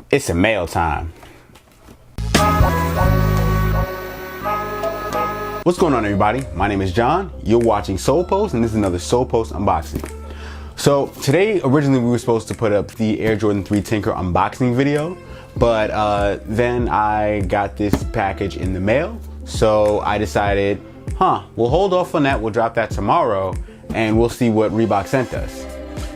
It's a mail time. What's going on, everybody? My name is John. You're watching Solepost, and this is another Solepost unboxing. So today, originally we were supposed to put up the Air Jordan 3 Tinker unboxing video, but then I got this package in the mail. So I decided, we'll hold off on that. We'll drop that tomorrow and we'll see what Reebok sent us.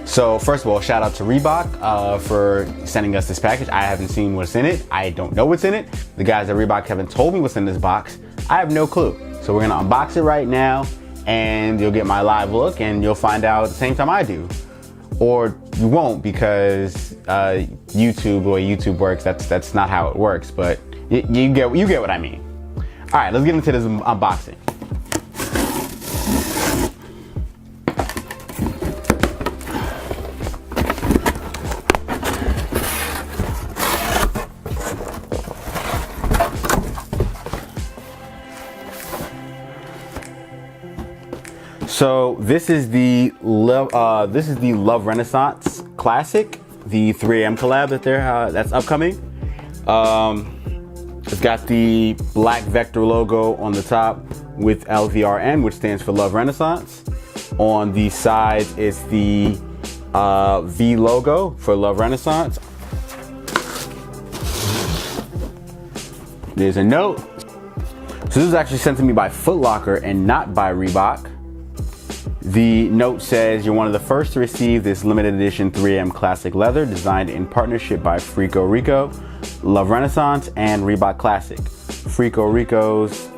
So first of all, shout out to Reebok for sending us this package. I haven't seen what's in it. I don't know what's in it. The guys at Reebok haven't told me what's in this box. I have no clue. So we're gonna unbox it right now and you'll get my live look and you'll find out at the same time I do. Or you won't, because YouTube, the way YouTube works, that's not how it works, but you get what I mean. All right, let's get into this unboxing. So this is the Love Renaissance Classic, the 3 AM collab that's upcoming. It's got the black vector logo on the top with LVRN, which stands for Love Renaissance. On the sides, it's the V logo for Love Renaissance. There's a note. So this is actually sent to me by Footlocker and not by Reebok. The note says, you're one of the first to receive this limited edition 3AM classic leather designed in partnership by Frico Rico, Love Renaissance, and Reebok Classic. Frico Rico's,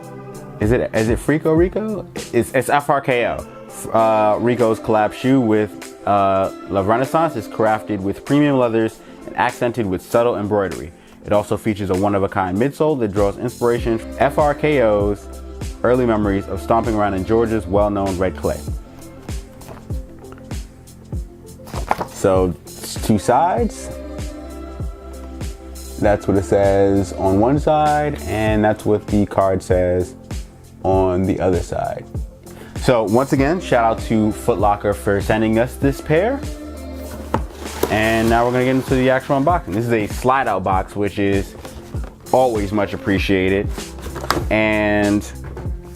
is it Frico Rico? It's FRKO. Rico's collab shoe with Love Renaissance is crafted with premium leathers and accented with subtle embroidery. It also features a one-of-a-kind midsole that draws inspiration from FRKO's early memories of stomping around in Georgia's well-known red clay. So it's 2 sides. That's what it says on one side, and that's what the card says on the other side. So once again, shout out to Footlocker for sending us this pair. And now we're gonna get into the actual unboxing. This is a slide out box, which is always much appreciated. And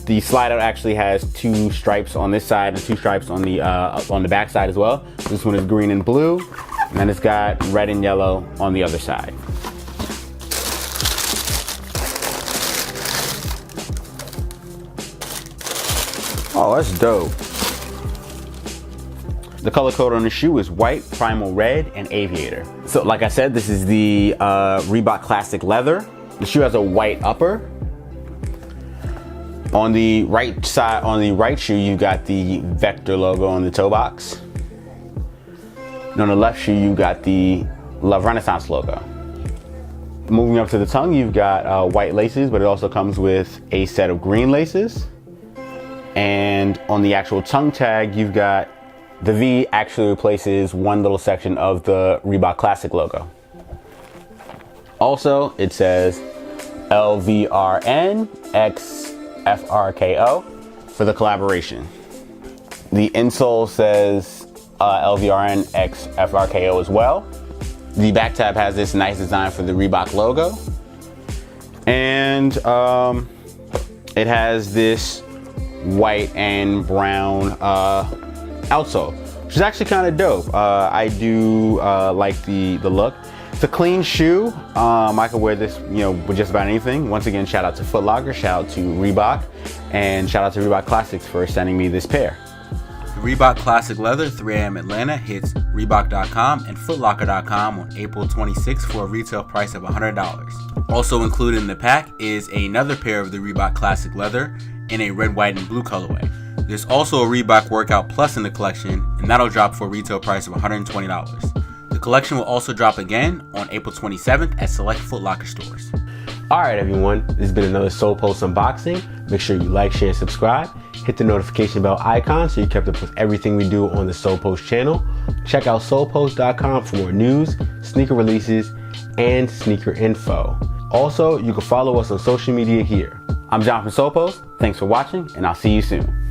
the slide out actually has 2 stripes on this side and 2 stripes on the back side as well. This one is green and blue, and then it's got red and yellow on the other side. Oh, that's dope. The color code on the shoe is white, primal red, and aviator. So like I said, this is the Reebok Classic leather. The shoe has a white upper. On the right side, on the right shoe, you got the Vector logo on the toe box. And on the left shoe, you got the Love Renaissance logo. Moving up to the tongue, you've got white laces, but it also comes with a set of green laces. And on the actual tongue tag, you've got the V actually replaces one little section of the Reebok Classic logo. Also, it says LVRN X FRKO for the collaboration. The insole says LVRN X FRKO as well. The back tab has this nice design for the Reebok logo. And it has this white and brown outsole, which is actually kind of dope. I do like the look. It's a clean shoe. I could wear this, with just about anything. Once again, shout out to Footlocker, shout out to Reebok, and shout out to Reebok Classics for sending me this pair. The Reebok Classic Leather 3AM Atlanta hits Reebok.com and Footlocker.com on April 26th for a retail price of $100. Also included in the pack is another pair of the Reebok Classic Leather in a red, white, and blue colorway. There's also a Reebok Workout Plus in the collection, and that'll drop for a retail price of $120. The collection will also drop again on April 27th at select Footlocker stores. Alright everyone, this has been another Solepost unboxing. Make sure you like, share, and subscribe. Hit the notification bell icon so you're kept up with everything we do on the Solepost channel. Check out solepost.com for more news, sneaker releases, and sneaker info. Also, you can follow us on social media here. I'm John from Solepost. Thanks for watching, and I'll see you soon.